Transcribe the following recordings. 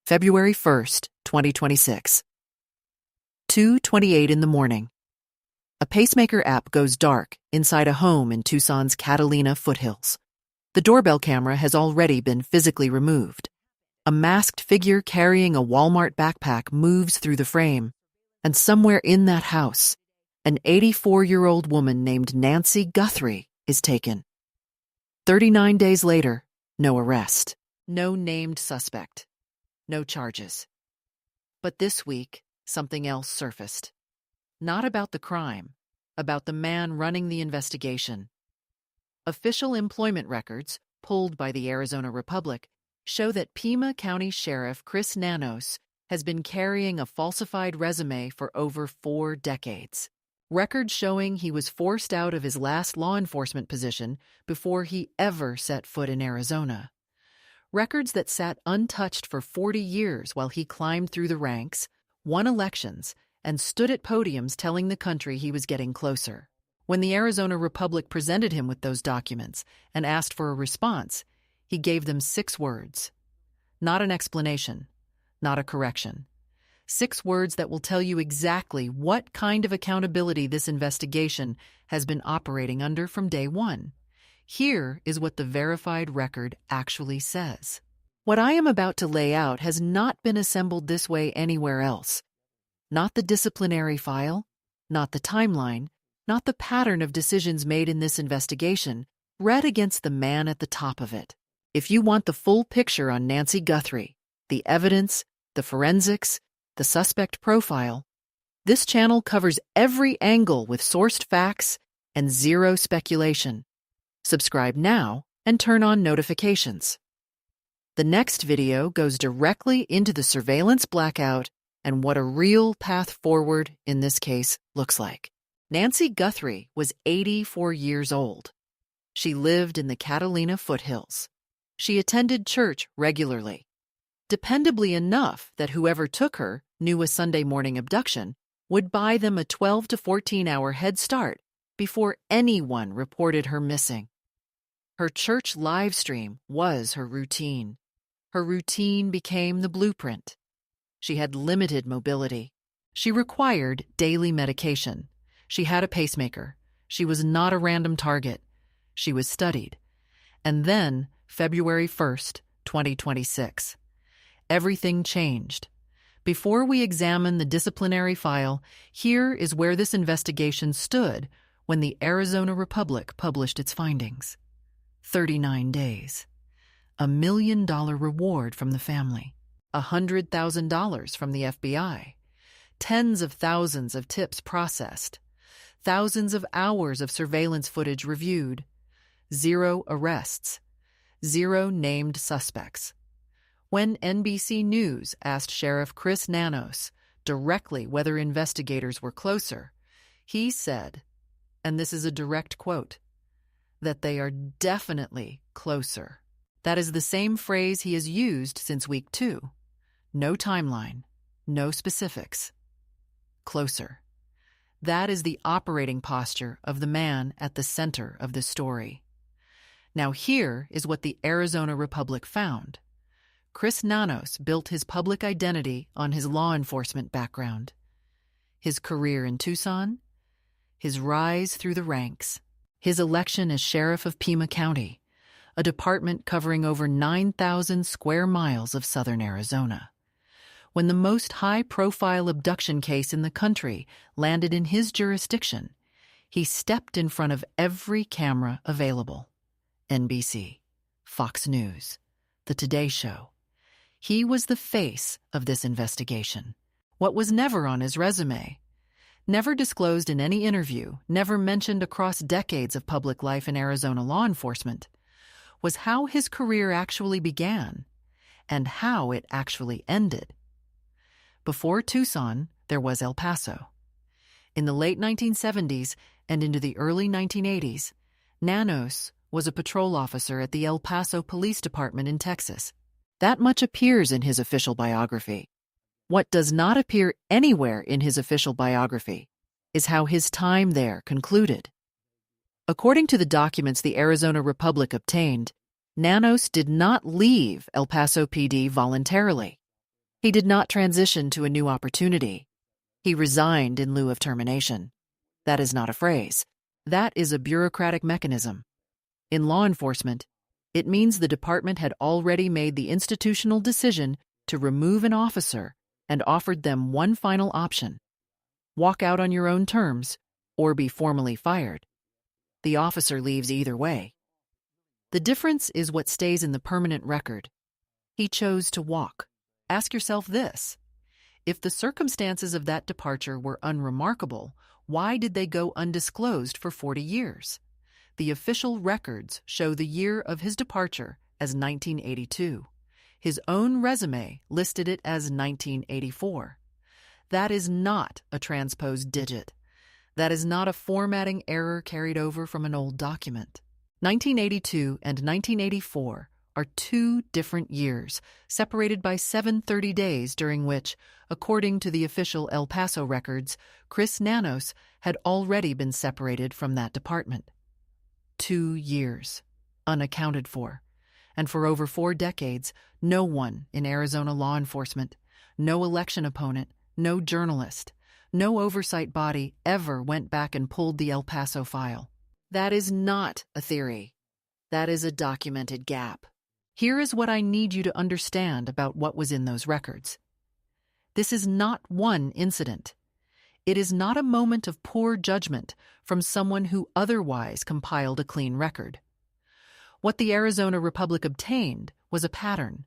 February 1st, 2026. 2:28 in the morning. A pacemaker app goes dark inside a home in Tucson's Catalina Foothills. The doorbell camera has already been physically removed. A masked figure carrying a Walmart backpack moves through the frame, and somewhere in that house, an 84-year-old woman named Nancy Guthrie is taken. 39 days later, no arrest, no named suspect, no charges. But this week, something else surfaced. Not about the crime, about the man running the investigation. Official employment records, pulled by the Arizona Republic, show that Pima County Sheriff Chris Nanos has been carrying a falsified resume for over 4 decades. Records showing he was forced out of his last law enforcement position before he ever set foot in Arizona. Records that sat untouched for 40 years while he climbed through the ranks, won elections, and stood at podiums telling the country he was getting closer. When the Arizona Republic presented him with those documents and asked for a response, he gave them 6 words. Not an explanation, not a correction. 6 words that will tell you exactly what kind of accountability this investigation has been operating under from day one. Here is what the verified record actually says. What I am about to lay out has not been assembled this way anywhere else. Not the disciplinary file, not the timeline, not the pattern of decisions made in this investigation, read against the man at the top of it. If you want the full picture on Nancy Guthrie, the evidence, the forensics, the suspect profile, this channel covers every angle with sourced facts and zero speculation. Subscribe now and turn on notifications. The next video goes directly into the surveillance blackout and what a real path forward in this case looks like. Nancy Guthrie was 84 years old. She lived in the Catalina Foothills. She attended church regularly, dependably enough that whoever took her knew a Sunday morning abduction would buy them a 12 to 14-hour head start before anyone reported her missing. Her church live stream was her routine. Her routine became the blueprint. She had limited mobility. She required daily medication. She had a pacemaker. She was not a random target. She was studied. And then, February 1st, 2026. Everything changed. Before we examine the disciplinary file, here is where this investigation stood when the Arizona Republic published its findings. 39 days. $1 million reward from the family. $100,000 from the FBI. Tens of thousands of tips processed. Thousands of hours of surveillance footage reviewed. 0 arrests. 0 named suspects. When NBC News asked Sheriff Chris Nanos directly whether investigators were closer, he said, and this is a direct quote, that they are definitely closer. That is the same phrase he has used since week 2. No timeline, no specifics. Closer. That is the operating posture of the man at the center of this story. Now here is what the Arizona Republic found. Chris Nanos built his public identity on his law enforcement background, his career in Tucson, his rise through the ranks, his election as sheriff of Pima County, a department covering over 9,000 square miles of southern Arizona. When the most high-profile abduction case in the country landed in his jurisdiction, he stepped in front of every camera available. NBC, Fox News, The Today Show. He was the face of this investigation. What was never on his resume, never disclosed in any interview, never mentioned across decades of public life in Arizona law enforcement, was how his career actually began and how it actually ended. Before Tucson, there was El Paso. In the late 1970s and into the early 1980s, Nanos was a patrol officer at the El Paso Police Department in Texas. That much appears in his official biography. What does not appear anywhere in his official biography is how his time there concluded. According to the documents the Arizona Republic obtained, Nanos did not leave El Paso PD voluntarily. He did not transition to a new opportunity. He resigned in lieu of termination. That is not a phrase. That is a bureaucratic mechanism. In law enforcement, it means the department had already made the institutional decision to remove an officer and offered them one final option: walk out on your own terms or be formally fired. The officer leaves either way. The difference is what stays in the permanent record. He chose to walk. Ask yourself this: if the circumstances of that departure were unremarkable, why did they go undisclosed for 40 years? The official records show the year of his departure as 1982. His own resume listed it as 1984. That is not a transposed digit. That is not a formatting error carried over from an old document. 1982 and 1984 are two different years, separated by 730 days during which, according to the official El Paso records, Chris Nanos had already been separated from that department. 2 years, unaccounted for. And for over 4 decades, no one in Arizona law enforcement, no election opponent, no journalist, no oversight body ever went back and pulled the El Paso file. That is not a theory. That is a documented gap. Here is what I need you to understand about what was in those records. This is not one incident. It is not a moment of poor judgment from someone who otherwise compiled a clean record. What the Arizona Republic obtained was a pattern,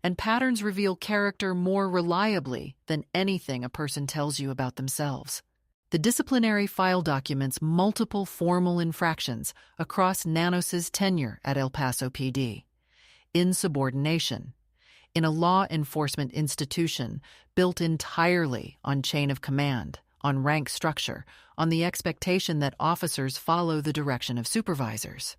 and patterns reveal character more reliably than anything a person tells you about themselves. The disciplinary file documents multiple formal infractions across Nanos's tenure at El Paso PD. Insubordination. In a law enforcement institution built entirely on chain of command, on rank structure, on the expectation that officers follow the direction of supervisors.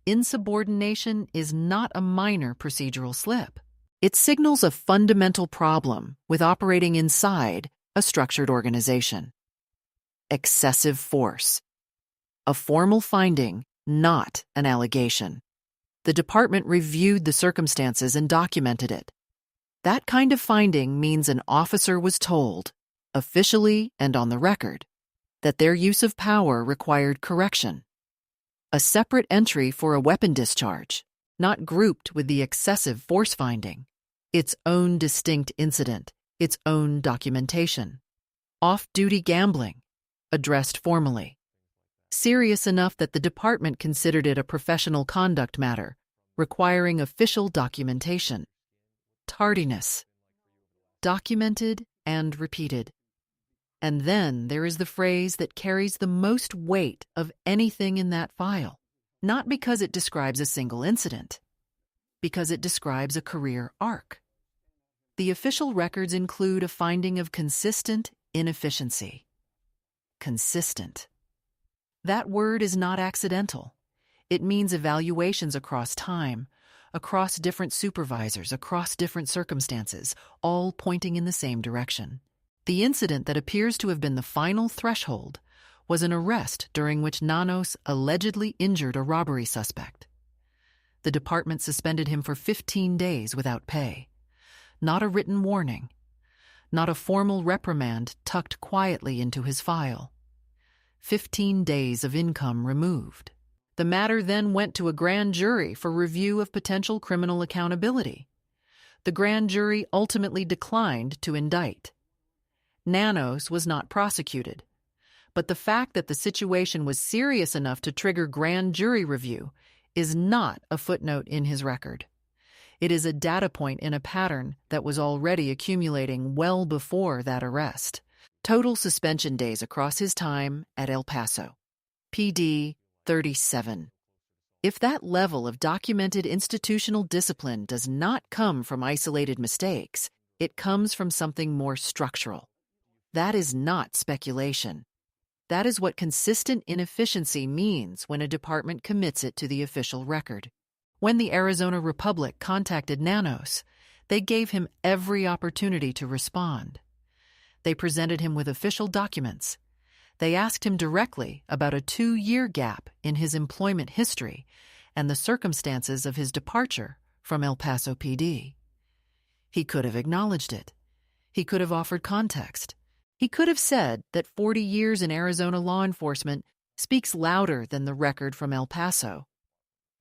Insubordination is not a minor procedural slip. It signals a fundamental problem with operating inside a structured organization. Excessive force. A formal finding, not an allegation. The department reviewed the circumstances and documented it. That kind of finding means an officer was told, officially and on the record, that their use of power required correction. A separate entry for a weapon discharge, not grouped with the excessive force finding. Its own distinct incident, its own documentation. Off-duty gambling, addressed formally. Serious enough that the department considered it a professional conduct matter, requiring official documentation. Tardiness. Documented and repeated. And then there is the phrase that carries the most weight of anything in that file, not because it describes a single incident, because it describes a career arc. The official records include a finding of consistent inefficiency. Consistent. That word is not accidental. It means evaluations across time, across different supervisors, across different circumstances, all pointing in the same direction. The incident that appears to have been the final threshold was an arrest during which Nanos allegedly injured a robbery suspect. The department suspended him for 15 days without pay. Not a written warning. Not a formal reprimand tucked quietly into his file. 15 days of income removed. The matter then went to a grand jury for review of potential criminal accountability. The grand jury ultimately declined to indict. Nanos was not prosecuted, but the fact that the situation was serious enough to trigger grand jury review is not a footnote in his record. It is a data point in a pattern that was already accumulating well before that arrest. Total suspension days across his time at El Paso. PD 37. If that level of documented institutional discipline does not come from isolated mistakes, it comes from something more structural. That is not speculation. That is what consistent inefficiency means when a department commits it to the official record. When the Arizona Republic contacted Nanos, they gave him every opportunity to respond. They presented him with official documents. They asked him directly about a 2-year gap in his employment history and the circumstances of his departure from El Paso PD. He could have acknowledged it. He could have offered context. He could have said that 40 years in Arizona law enforcement speaks louder than the record from El Paso.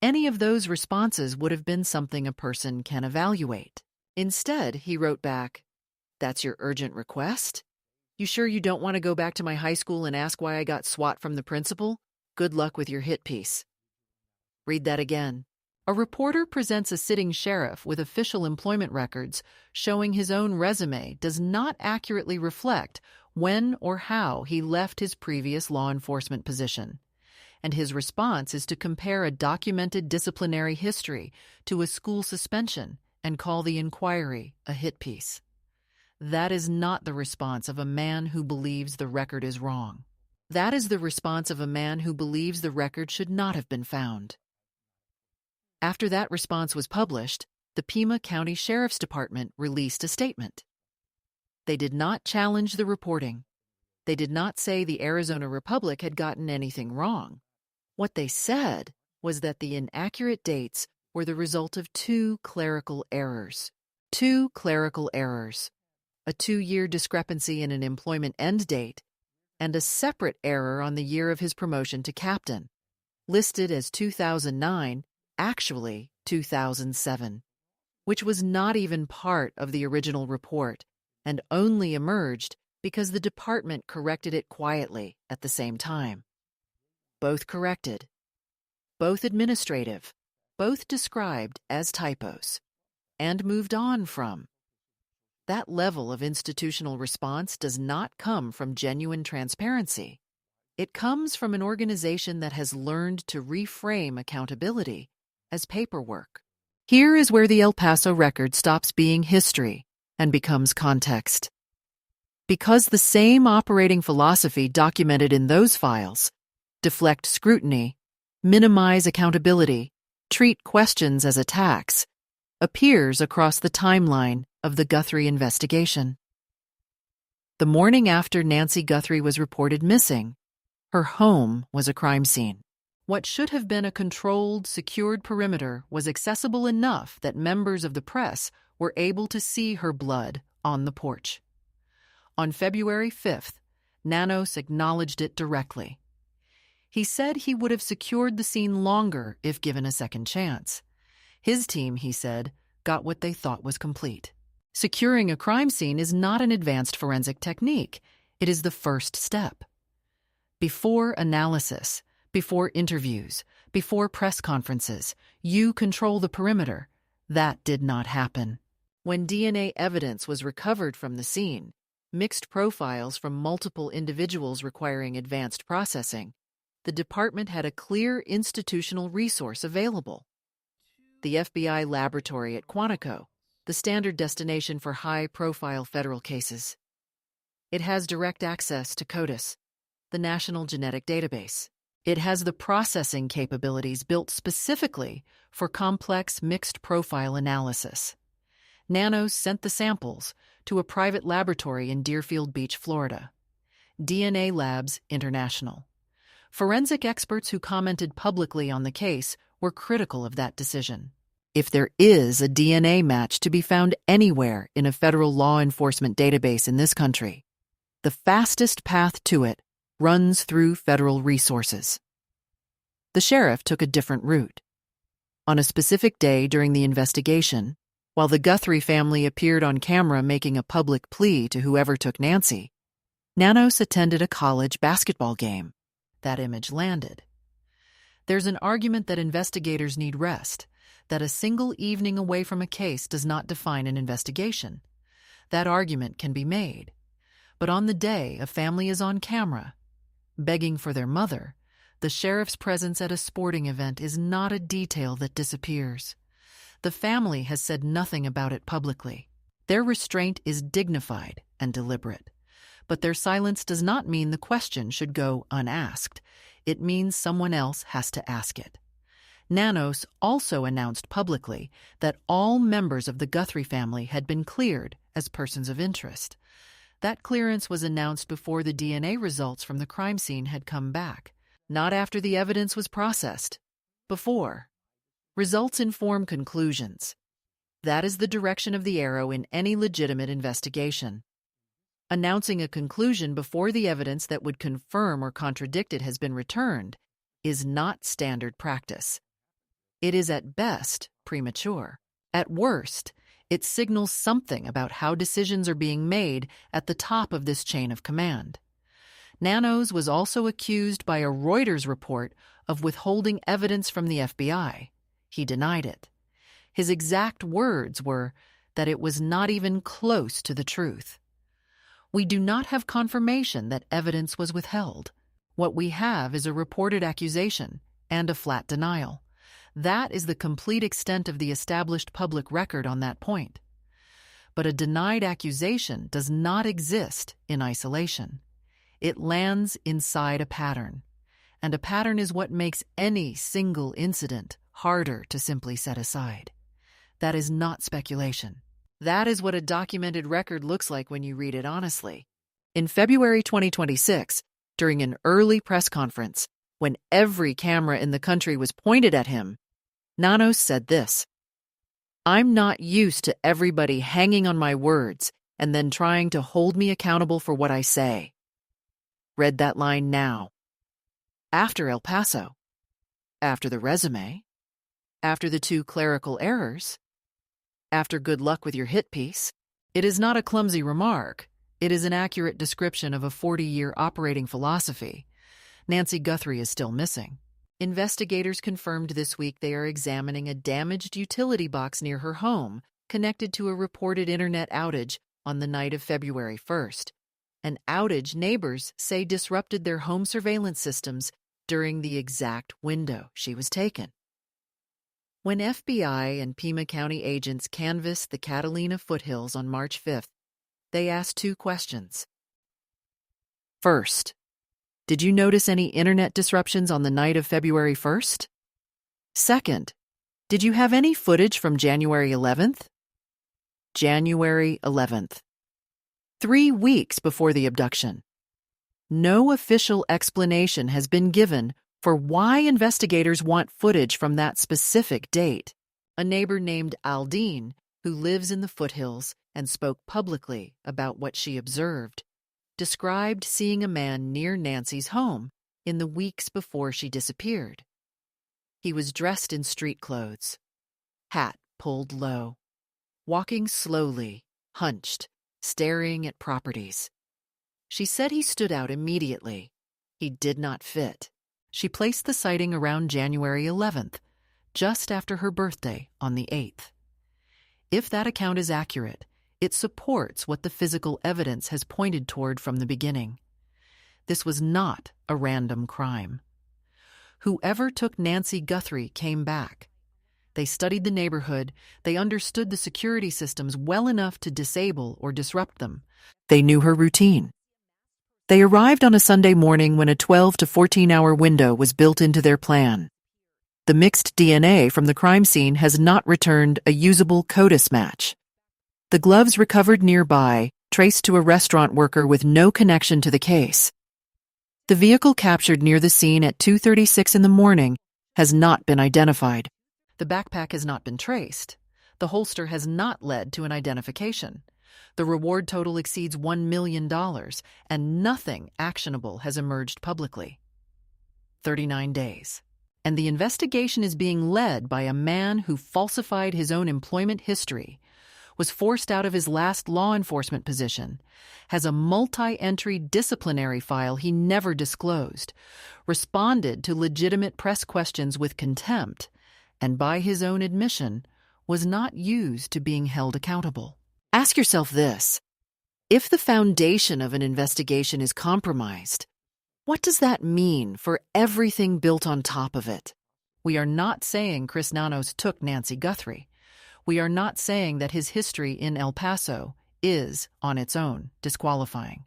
Any of those responses would have been something a person can evaluate. Instead, he wrote back, "That's your urgent request? You sure you don't want to go back to my high school and ask why I got SWAT from the principal? Good luck with your hit piece." Read that again. A reporter presents a sitting sheriff with official employment records showing his own resume does not accurately reflect when or how he left his previous law enforcement position. And his response is to compare a documented disciplinary history to a school suspension and call the inquiry a hit piece. That is not the response of a man who believes the record is wrong. That is the response of a man who believes the record should not have been found. After that response was published, the Pima County Sheriff's Department released a statement. They did not challenge the reporting. They did not say the Arizona Republic had gotten anything wrong. What they said was that the inaccurate dates were the result of two clerical errors. Two clerical errors. A 2-year discrepancy in an employment end date, and a separate error on the year of his promotion to captain, listed as 2009, actually 2007, which was not even part of the original report and only emerged because the department corrected it quietly at the same time. Both corrected, both administrative, both described as typos, and moved on from. That level of institutional response does not come from genuine transparency. It comes from an organization that has learned to reframe accountability as paperwork. Here is where the El Paso record stops being history and becomes context. Because the same operating philosophy documented in those files, deflect scrutiny, minimize accountability, treat questions as attacks, appears across the timeline of the Guthrie investigation. The morning after Nancy Guthrie was reported missing, her home was a crime scene. What should have been a controlled, secured perimeter was accessible enough that members of the press were able to see her blood on the porch. On February 5th, Nanos acknowledged it directly. He said he would have secured the scene longer if given a second chance. His team, he said, got what they thought was complete. Securing a crime scene is not an advanced forensic technique. It is the first step. Before analysis, before interviews, before press conferences, you control the perimeter. That did not happen. When DNA evidence was recovered from the scene, mixed profiles from multiple individuals requiring advanced processing, the department had a clear institutional resource available. The FBI laboratory at Quantico, the standard destination for high-profile federal cases. It has direct access to CODIS, the National Genetic Database. It has the processing capabilities built specifically for complex mixed profile analysis. Nanos sent the samples to a private laboratory in Deerfield Beach, Florida. DNA Labs International. Forensic experts who commented publicly on the case were critical of that decision. If there is a DNA match to be found anywhere in a federal law enforcement database in this country, the fastest path to it runs through federal resources. The sheriff took a different route. On a specific day during the investigation, while the Guthrie family appeared on camera making a public plea to whoever took Nancy, Nanos attended a college basketball game. That image landed. There's an argument that investigators need rest, that a single evening away from a case does not define an investigation. That argument can be made. But on the day a family is on camera, begging for their mother, the sheriff's presence at a sporting event is not a detail that disappears. The family has said nothing about it publicly. Their restraint is dignified and deliberate. But their silence does not mean the question should go unasked. It means someone else has to ask it. Nanos also announced publicly that all members of the Guthrie family had been cleared as persons of interest. That clearance was announced before the DNA results from the crime scene had come back, not after the evidence was processed. Before. Results inform conclusions. That is the direction of the arrow in any legitimate investigation. Announcing a conclusion before the evidence that would confirm or contradict it has been returned is not standard practice. It is at best premature. At worst, it signals something about how decisions are being made at the top of this chain of command. Nanos was also accused by a Reuters report of withholding evidence from the FBI. He denied it. His exact words were that it was not even close to the truth. We do not have confirmation that evidence was withheld. What we have is a reported accusation and a flat denial. That is the complete extent of the established public record on that point. But a denied accusation does not exist in isolation. It lands inside a pattern, and a pattern is what makes any single incident harder to simply set aside. That is not speculation. That is what a documented record looks like when you read it honestly. In February 2026, during an early press conference, when every camera in the country was pointed at him, Nanos said this: "I'm not used to everybody hanging on my words and then trying to hold me accountable for what I say." Read that line now. After El Paso, after the resume, after the 2 clerical errors, after good luck with your hit piece, it is not a clumsy remark. It is an accurate description of a 40-year operating philosophy. Nancy Guthrie is still missing. Investigators confirmed this week they are examining a damaged utility box near her home connected to a reported internet outage on the night of February 1st. An outage neighbors say disrupted their home surveillance systems during the exact window she was taken. When FBI and Pima County agents canvassed the Catalina Foothills on March 5th, they asked 2 questions. First, did you notice any internet disruptions on the night of February 1st? Second, did you have any footage from January 11th? January 11th. 3 weeks before the abduction. No official explanation has been given for why investigators want footage from that specific date. A neighbor named Aldine, who lives in the Foothills and spoke publicly about what she observed, described seeing a man near Nancy's home in the weeks before she disappeared. He was dressed in street clothes, hat pulled low, walking slowly, hunched, staring at properties. She said he stood out immediately. He did not fit. She placed the sighting around January 11th, just after her birthday on the 8th. If that account is accurate, it supports what the physical evidence has pointed toward from the beginning. This was not a random crime. Whoever took Nancy Guthrie came back. They studied the neighborhood. They understood the security systems well enough to disable or disrupt them. They knew her routine. They arrived on a Sunday morning when a 12 to 14-hour window was built into their plan. The mixed DNA from the crime scene has not returned a usable CODIS match. The gloves recovered nearby traced to a restaurant worker with no connection to the case. The vehicle captured near the scene at 2:36 in the morning has not been identified. The backpack has not been traced. The holster has not led to an identification. The reward total exceeds $1 million, and nothing actionable has emerged publicly. 39 days. And the investigation is being led by a man who falsified his own employment history, was forced out of his last law enforcement position, has a multi-entry disciplinary file he never disclosed, responded to legitimate press questions with contempt, and by his own admission, was not used to being held accountable. Ask yourself this: if the foundation of an investigation is compromised, what does that mean for everything built on top of it? We are not saying Chris Nanos took Nancy Guthrie. We are not saying that his history in El Paso is, on its own, disqualifying.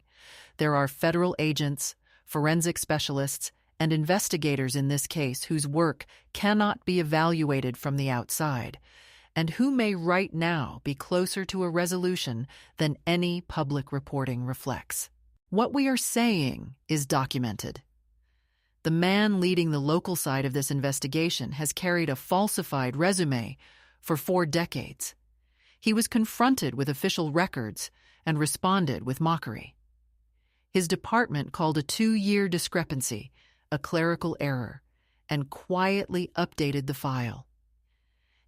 There are federal agents, forensic specialists, and investigators in this case whose work cannot be evaluated from the outside, and who may right now be closer to a resolution than any public reporting reflects. What we are saying is documented. The man leading the local side of this investigation has carried a falsified resume for 4 decades. He was confronted with official records and responded with mockery. His department called a 2-year discrepancy a clerical error and quietly updated the file.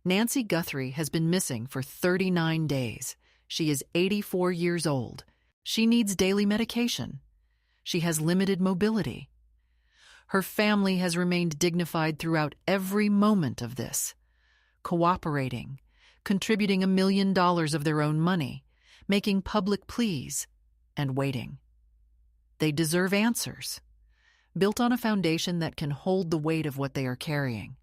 Nancy Guthrie has been missing for 39 days. She is 84 years old. She needs daily medication. She has limited mobility. Her family has remained dignified throughout every moment of this, cooperating, contributing $1 million of their own money, making public pleas, and waiting. They deserve answers, built on a foundation that can hold the weight of what they are carrying.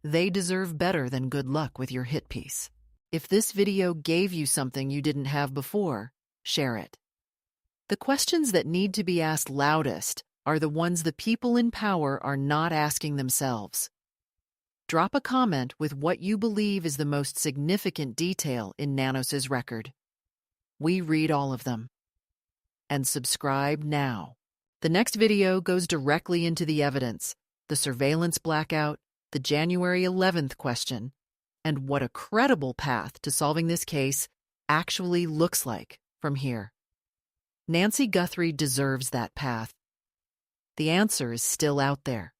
They deserve better than good luck with your hit piece. If this video gave you something you didn't have before, share it. The questions that need to be asked loudest are the ones the people in power are not asking themselves. Drop a comment with what you believe is the most significant detail in Nanos' record. We read all of them. And subscribe now. The next video goes directly into the evidence, the surveillance blackout, the January 11th question, and what a credible path to solving this case actually looks like from here. Nancy Guthrie deserves that path. The answer is still out there.